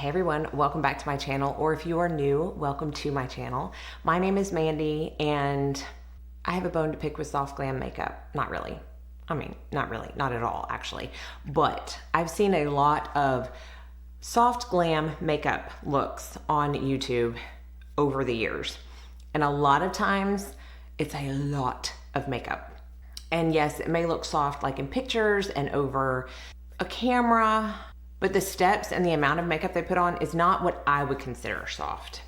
Hey everyone, welcome back to my channel, or if you are new, welcome to my channel. My name is Mandy and I have a bone to pick with soft glam makeup. Not really. Not really, not at all actually. But I've seen a lot of soft glam makeup looks on YouTube over the years. And a lot of times it's a lot of makeup. And yes, it may look soft like in pictures and over a camera, but the steps and the amount of makeup they put on is not what I would consider soft.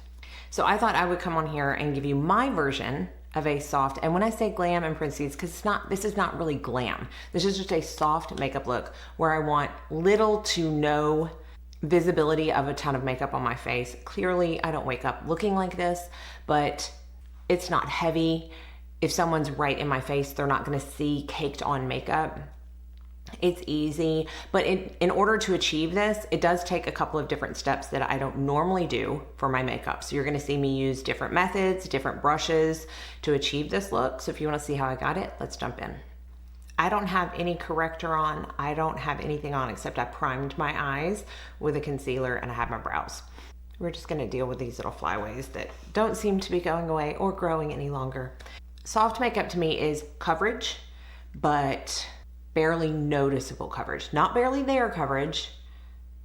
So I thought I would come on here and give you my version of a soft, and when I say glam in parentheses, because this is not really glam. This is just a soft makeup look where I want little to no visibility of a ton of makeup on my face. Clearly, I don't wake up looking like this, but it's not heavy. If someone's right in my face, they're not gonna see caked on makeup. It's easy, but in order to achieve this, it does take a couple of different steps that I don't normally do for my makeup. So you're gonna see me use different methods, different brushes to achieve this look. So if you wanna see how I got it, let's jump in. I don't have any corrector on. I don't have anything on except I primed my eyes with a concealer and I have my brows. We're just gonna deal with these little flyaways that don't seem to be going away or growing any longer. Soft makeup to me is coverage, but barely noticeable coverage. Not barely there coverage,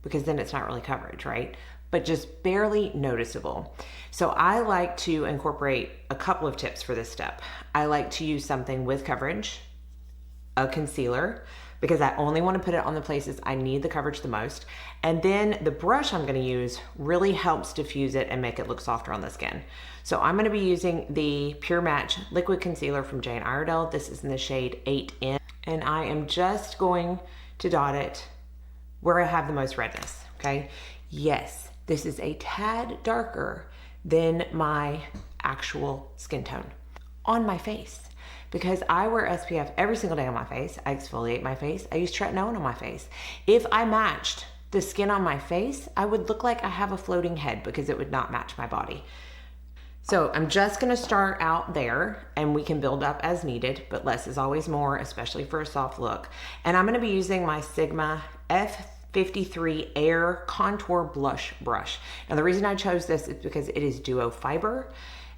because then it's not really coverage, right? But just barely noticeable. So I like to incorporate a couple of tips for this step. I like to use something with coverage, a concealer, because I only want to put it on the places I need the coverage the most. And then the brush I'm going to use really helps diffuse it and make it look softer on the skin. So I'm going to be using the Pure Match Liquid Concealer from Jane Iredale. This is in the shade 8N. And I am just going to dot it where I have the most redness, okay? Yes, this is a tad darker than my actual skin tone on my face, because I wear SPF every single day on my face. I exfoliate my face. I use tretinoin on my face. If I matched the skin on my face, I would look like I have a floating head because it would not match my body. So I'm just gonna start out there and we can build up as needed, but less is always more, especially for a soft look. And I'm gonna be using my Sigma F53 Air Contour Blush Brush. Now the reason I chose this is because it is duo fiber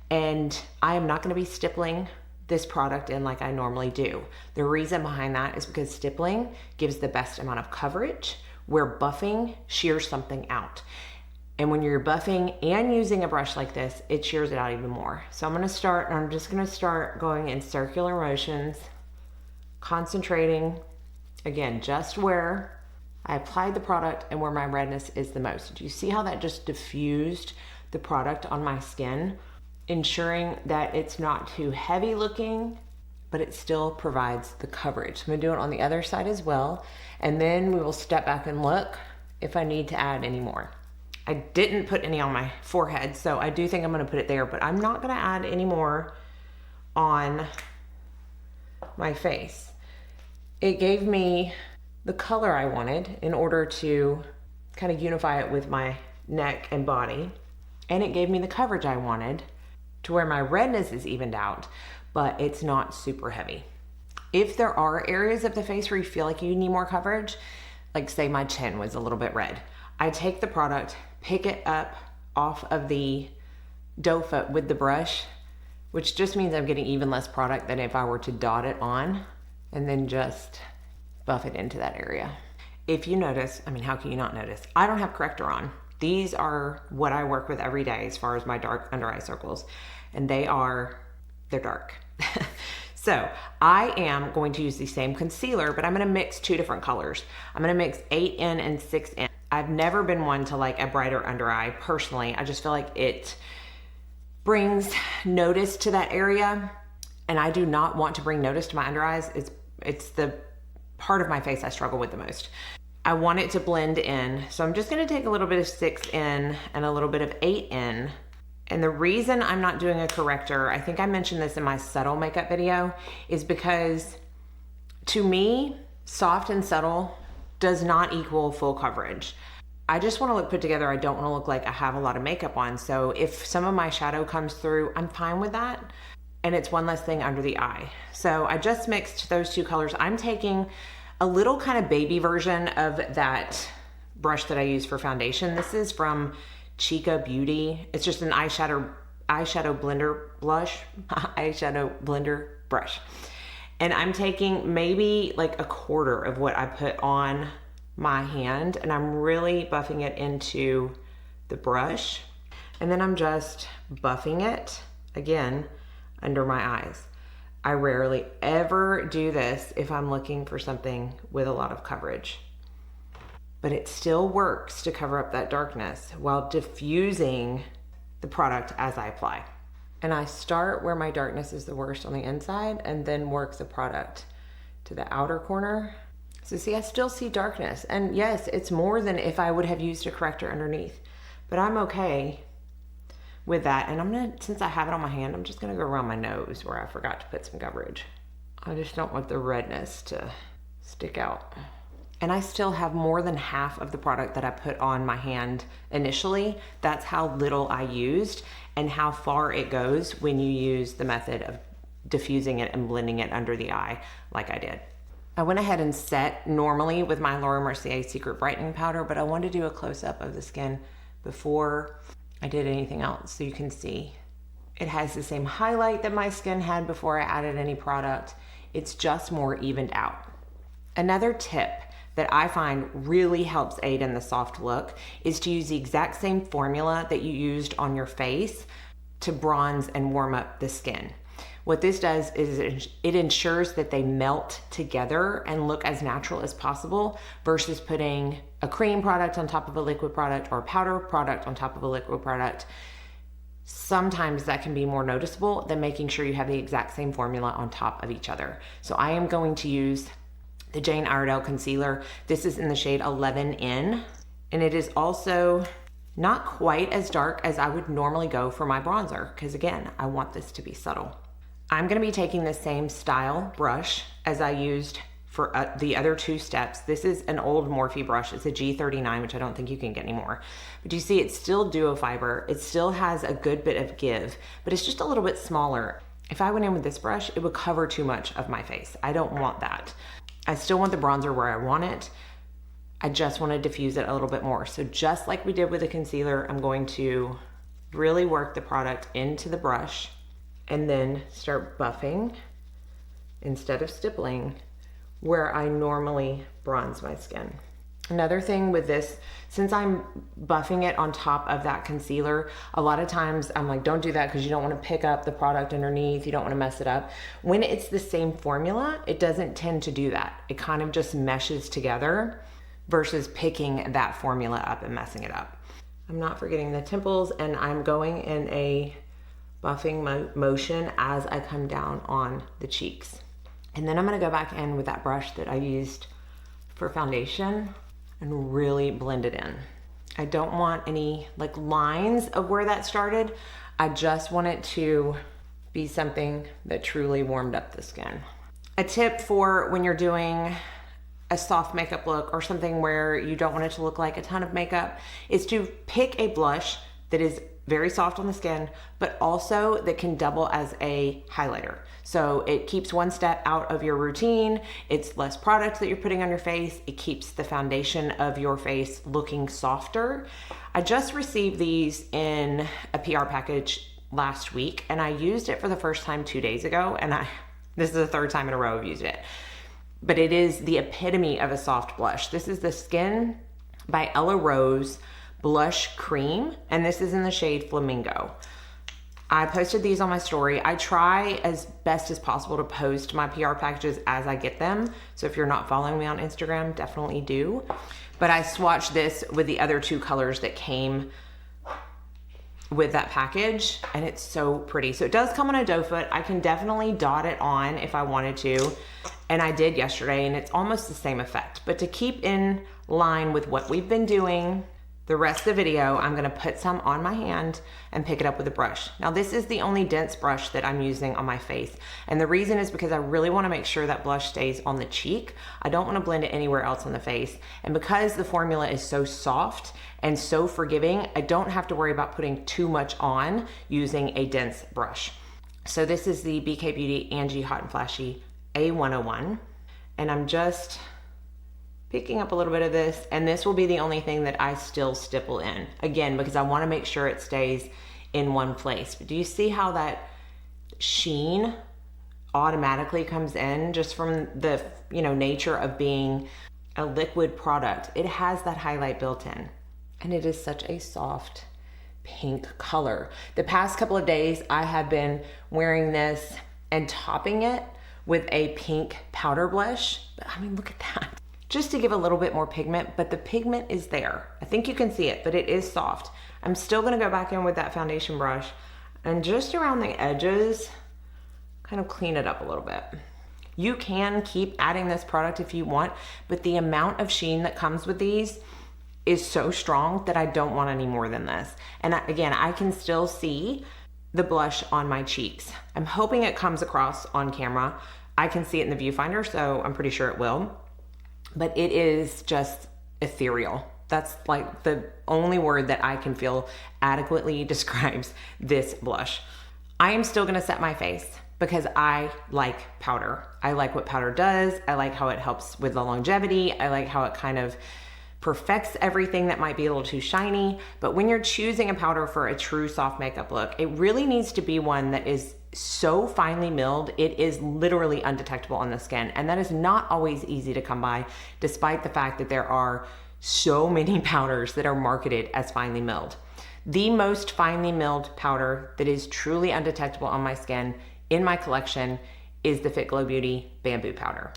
and I am not gonna be stippling this product in like I normally do. The reason behind that is because stippling gives the best amount of coverage where buffing shears something out. And when you're buffing and using a brush like this, it shears it out even more. So I'm just gonna start going in circular motions, concentrating, again, just where I applied the product and where my redness is the most. Do you see how that just diffused the product on my skin, ensuring that it's not too heavy looking, but it still provides the coverage. I'm gonna do it on the other side as well. And then we will step back and look if I need to add any more. I didn't put any on my forehead, so I do think I'm gonna put it there, but I'm not gonna add any more on my face. It gave me the color I wanted in order to kind of unify it with my neck and body, and it gave me the coverage I wanted to where my redness is evened out, but it's not super heavy. If there are areas of the face where you feel like you need more coverage, like say my chin was a little bit red, I take the product, pick it up off of the doe foot with the brush, which just means I'm getting even less product than if I were to dot it on and then just buff it into that area. If you notice, how can you not notice? I don't have corrector on. These are what I work with every day as far as my dark under eye circles, and they're dark. So I am going to use the same concealer, but I'm gonna mix two different colors. I'm gonna mix 8N and 6N. I've never been one to like a brighter under eye personally. I just feel like it brings notice to that area, and I do not want to bring notice to my under eyes. It's the part of my face I struggle with the most. I want it to blend in, so I'm just gonna take a little bit of 6N and a little bit of 8N. And the reason I'm not doing a corrector, I think I mentioned this in my subtle makeup video, is because to me, soft and subtle does not equal full coverage. I just want to look put together. I don't want to look like I have a lot of makeup on. So if some of my shadow comes through, I'm fine with that. And it's one less thing under the eye. So I just mixed those two colors. I'm taking a little kind of baby version of that brush that I use for foundation. This is from Chica Beauty. It's just an eyeshadow blender blush, eyeshadow blender brush. And I'm taking maybe like a quarter of what I put on my hand, and I'm really buffing it into the brush. And then I'm just buffing it again under my eyes. I rarely ever do this if I'm looking for something with a lot of coverage, but it still works to cover up that darkness while diffusing the product as I apply. And I start where my darkness is the worst on the inside and then work the product to the outer corner. So see, I still see darkness. And yes, it's more than if I would have used a corrector underneath, but I'm okay with that. And I'm gonna, since I have it on my hand, I'm just gonna go around my nose where I forgot to put some coverage. I just don't want the redness to stick out. And I still have more than half of the product that I put on my hand initially. That's how little I used and how far it goes when you use the method of diffusing it and blending it under the eye like I did. I went ahead and set normally with my Laura Mercier Secret Brightening Powder, but I wanted to do a close-up of the skin before I did anything else so you can see. It has the same highlight that my skin had before I added any product. It's just more evened out. Another tip that I find really helps aid in the soft look is to use the exact same formula that you used on your face to bronze and warm up the skin. What this does is it ensures that they melt together and look as natural as possible versus putting a cream product on top of a liquid product or a powder product on top of a liquid product. Sometimes that can be more noticeable than making sure you have the exact same formula on top of each other. So I am going to use the Jane Iredale concealer. This is in the shade 11N, and it is also not quite as dark as I would normally go for my bronzer, because again, I want this to be subtle. I'm gonna be taking the same style brush as I used for the other two steps. This is an old Morphe brush. It's a G39, which I don't think you can get anymore. But you see, it's still duo fiber. It still has a good bit of give, but it's just a little bit smaller. If I went in with this brush, it would cover too much of my face. I don't want that. I still want the bronzer where I want it. I just want to diffuse it a little bit more. So just like we did with the concealer, I'm going to really work the product into the brush and then start buffing instead of stippling where I normally bronze my skin. Another thing with this, since I'm buffing it on top of that concealer, a lot of times I'm like, don't do that because you don't want to pick up the product underneath. You don't want to mess it up. When it's the same formula, it doesn't tend to do that. It kind of just meshes together versus picking that formula up and messing it up. I'm not forgetting the temples, and I'm going in a buffing motion as I come down on the cheeks. And then I'm going to go back in with that brush that I used for foundation and really blend it in. I don't want any like lines of where that started. I just want it to be something that truly warmed up the skin. A tip for when you're doing a soft makeup look or something where you don't want it to look like a ton of makeup is to pick a blush that is very soft on the skin, but also that can double as a highlighter. So it keeps one step out of your routine. It's less product that you're putting on your face. It keeps the foundation of your face looking softer. I just received these in a PR package last week, and I used it for the first time 2 days ago, and this is the third time in a row I've used it. But it is the epitome of a soft blush. This is the Skin by Ella Rose Blush Cream, and this is in the shade Flamingo. I posted these on my story. I try as best as possible to post my PR packages as I get them. So if you're not following me on Instagram, definitely do. But I swatched this with the other two colors that came with that package, and it's so pretty. So it does come on a doe foot. I can definitely dot it on if I wanted to, and I did yesterday, and it's almost the same effect. But to keep in line with what we've been doing the rest of the video, I'm gonna put some on my hand and pick it up with a brush. Now this is the only dense brush that I'm using on my face. And the reason is because I really wanna make sure that blush stays on the cheek. I don't wanna blend it anywhere else on the face. And because the formula is so soft and so forgiving, I don't have to worry about putting too much on using a dense brush. So this is the BK Beauty Angie Hot and Flashy A101. And I'm just picking up a little bit of this, and this will be the only thing that I still stipple in. Again, because I wanna make sure it stays in one place. But do you see how that sheen automatically comes in just from the, you know, nature of being a liquid product? It has that highlight built in, and it is such a soft pink color. The past couple of days I have been wearing this and topping it with a pink powder blush. But I mean, look at that. Just to give a little bit more pigment, but the pigment is there. I think you can see it, but it is soft. I'm still gonna go back in with that foundation brush and just around the edges, kind of clean it up a little bit. You can keep adding this product if you want, but the amount of sheen that comes with these is so strong that I don't want any more than this. And again, I can still see the blush on my cheeks. I'm hoping it comes across on camera. I can see it in the viewfinder, so I'm pretty sure it will. But it is just ethereal. That's like the only word that I can feel adequately describes this blush. I am still gonna set my face because I like powder. I like what powder does. I like how it helps with the longevity. I like how it kind of perfects everything that might be a little too shiny. But when you're choosing a powder for a true soft makeup look, it really needs to be one that is so finely milled, it is literally undetectable on the skin. And that is not always easy to come by, despite the fact that there are so many powders that are marketed as finely milled. The most finely milled powder that is truly undetectable on my skin in my collection is the Fit Glow Beauty Bamboo Powder.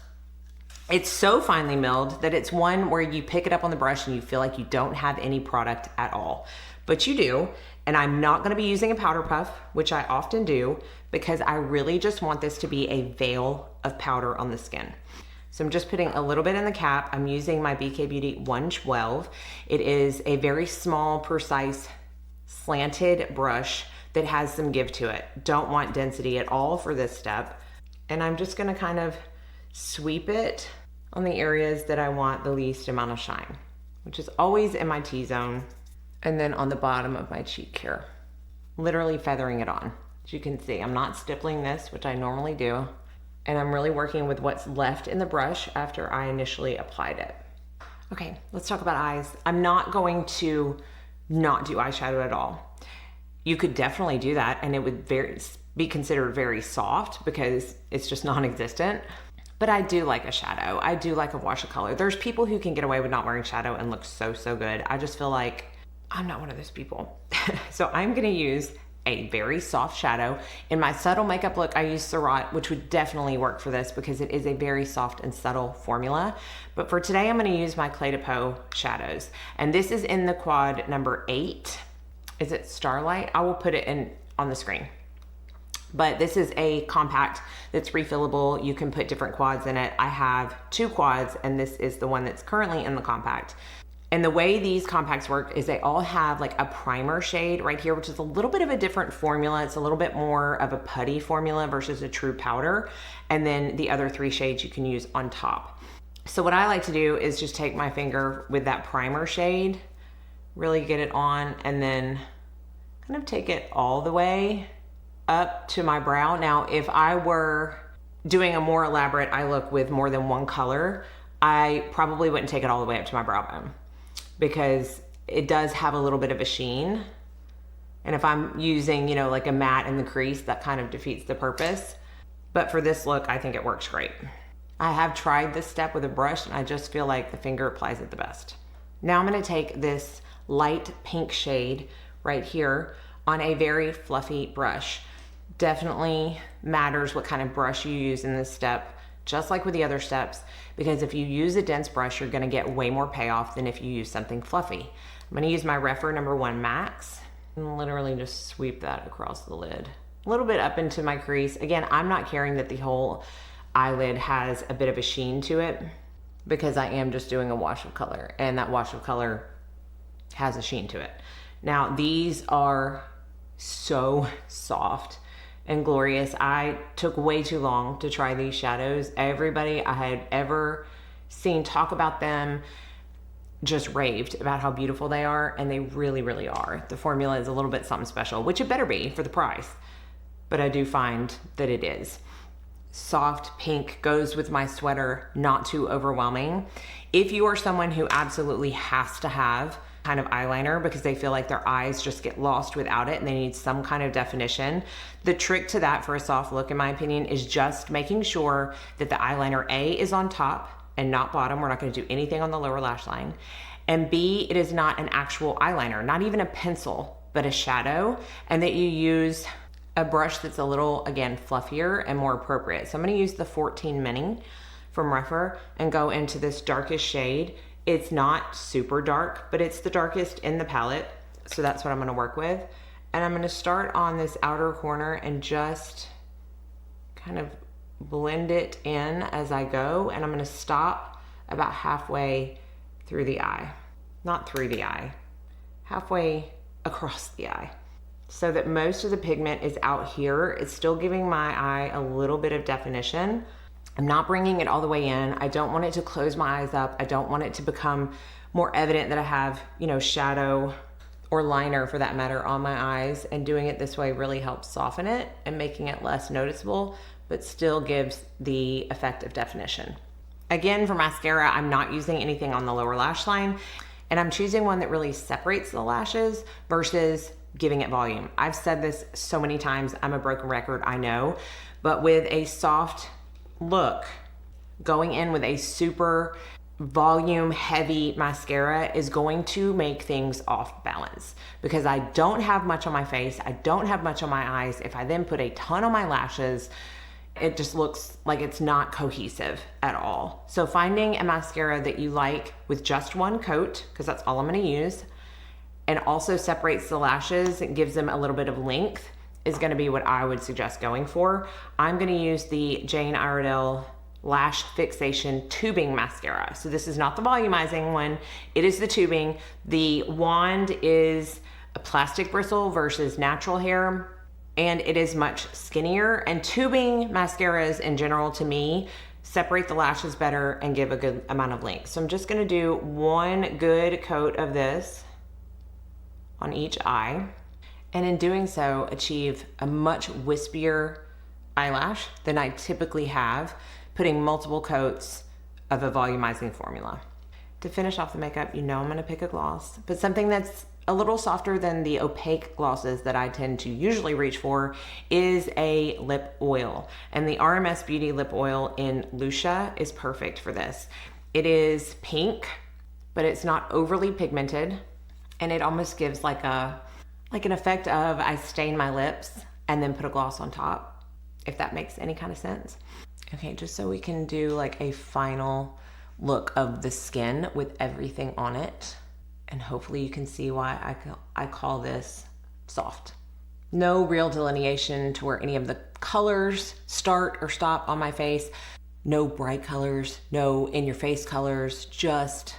It's so finely milled that it's one where you pick it up on the brush and you feel like you don't have any product at all, but you do. And I'm not gonna be using a powder puff, which I often do, because I really just want this to be a veil of powder on the skin. So I'm just putting a little bit in the cap. I'm using my BK Beauty 112. It is a very small, precise, slanted brush that has some give to it. Don't want density at all for this step. And I'm just gonna kind of sweep it on the areas that I want the least amount of shine, which is always in my T-zone, and then on the bottom of my cheek here, literally feathering it on. As you can see, I'm not stippling this, which I normally do, and I'm really working with what's left in the brush after I initially applied it. Okay, let's talk about eyes. I'm not going to not do eyeshadow at all. You could definitely do that, and it would be considered very soft because it's just non-existent. But I do like a shadow. I do like a wash of color. There's people who can get away with not wearing shadow and look so, so good. I just feel like I'm not one of those people. So I'm gonna use a very soft shadow. In my subtle makeup look, I use Surratt, which would definitely work for this because it is a very soft and subtle formula. But for today, I'm gonna use my Clé de Peau shadows. And this is in the quad number 8. Is it Starlight? I will put it in on the screen. But this is a compact that's refillable. You can put different quads in it. I have 2 quads, and this is the one that's currently in the compact. And the way these compacts work is they all have like a primer shade right here, which is a little bit of a different formula. It's a little bit more of a putty formula versus a true powder. And then the other 3 shades you can use on top. So what I like to do is just take my finger with that primer shade, really get it on, and then kind of take it all the way up to my brow. Now, if I were doing a more elaborate eye look with more than one color, I probably wouldn't take it all the way up to my brow bone because it does have a little bit of a sheen. And if I'm using, you know, like a matte in the crease, that kind of defeats the purpose. But for this look, I think it works great. I have tried this step with a brush and I just feel like the finger applies it the best. Now I'm gonna take this light pink shade right here on a very fluffy brush. Definitely matters what kind of brush you use in this step, just like with the other steps, because if you use a dense brush, you're gonna get way more payoff than if you use something fluffy. I'm gonna use my Rephr number 1 Max and literally just sweep that across the lid. A little bit up into my crease. Again, I'm not caring that the whole eyelid has a bit of a sheen to it because I am just doing a wash of color, and that wash of color has a sheen to it. Now, these are so soft and glorious. I took way too long to try these shadows. Everybody I had ever seen talk about them just raved about how beautiful they are, and they really, really are. The formula is a little bit something special, which it better be for the price, but I do find that it is. soft pink goes with my sweater, not too overwhelming. If you are someone who absolutely has to have kind of eyeliner because they feel like their eyes just get lost without it and they need some kind of definition, the trick to that for a soft look, in my opinion, is just making sure that the eyeliner A is on top and not bottom. We're not going to do anything on the lower lash line. And B, it is not an actual eyeliner, not even a pencil, but a shadow, and that you use a brush that's a little, again, fluffier and more appropriate. So I'm going to use the 14 Mini from Rephr and go into this darkest shade. It's not super dark, but it's the darkest in the palette. So that's what I'm going to work with. And I'm going to start on this outer corner and just kind of blend it in as I go. And I'm going to stop about halfway through the eye. Not through the eye, halfway across the eye, so that most of the pigment is out here. It's still giving my eye a little bit of definition. I'm not bringing it all the way in. I don't want it to close my eyes up. I don't want it to become more evident that I have, you know, shadow or liner for that matter on my eyes. And doing it this way really helps soften it and making it less noticeable, but still gives the effect of definition. Again, for mascara, I'm not using anything on the lower lash line, and I'm choosing one that really separates the lashes versus giving it volume. I've said this so many times, I'm a broken record, I know, but with a soft look, going in with a super volume heavy mascara is going to make things off balance, because I don't have much on my face, I don't have much on my eyes. If I then put a ton on my lashes, it just looks like it's not cohesive at all. So finding a mascara that you like with just one coat, because that's all I'm going to use, and also separates the lashes and gives them a little bit of length, is going to be what I would suggest going for. I'm going to use the Jane Iredale Lash Fixation Tubing Mascara. So this is not the volumizing one, it is the tubing. The wand is a plastic bristle versus natural hair, and it is much skinnier. And tubing mascaras in general, to me, separate the lashes better and give a good amount of length. So I'm just gonna do one good coat of this on each eye, and in doing so achieve a much wispier eyelash than I typically have putting multiple coats of a volumizing formula. To finish off the makeup, you know I'm gonna pick a gloss, but something that's a little softer than the opaque glosses that I tend to usually reach for is a lip oil. And the RMS Beauty lip oil in Lucia is perfect for this. It is pink, but it's not overly pigmented, and it almost gives like an effect of I stain my lips and then put a gloss on top, if that makes any kind of sense. Okay, just so we can do like a final look of the skin with everything on it. And hopefully you can see why I call this soft. No real delineation to where any of the colors start or stop on my face. No bright colors, no in-your-face colors, just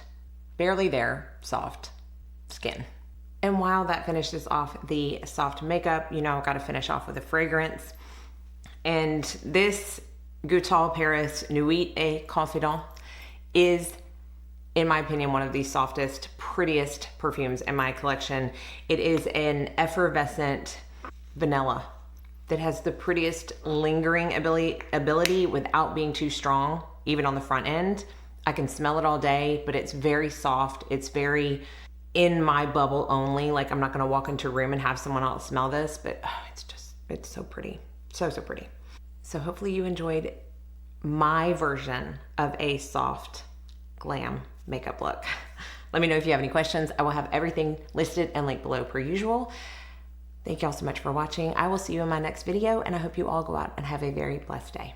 barely there, soft skin. And while that finishes off the soft makeup, you know, I've got to finish off with a fragrance. And this Goutal Paris Nuit et Confident is, in my opinion, one of the softest, prettiest perfumes in my collection. It is an effervescent vanilla that has the prettiest lingering ability without being too strong, even on the front end. I can smell it all day, but it's very soft. It's very in my bubble only. Like, I'm not gonna walk into a room and have someone else smell this, but it's so pretty. So pretty. So hopefully you enjoyed my version of a soft glam makeup look. Let me know if you have any questions. I will have everything listed and linked below per usual. Thank you all so much for watching. I will see you in my next video, and I hope you all go out and have a very blessed day.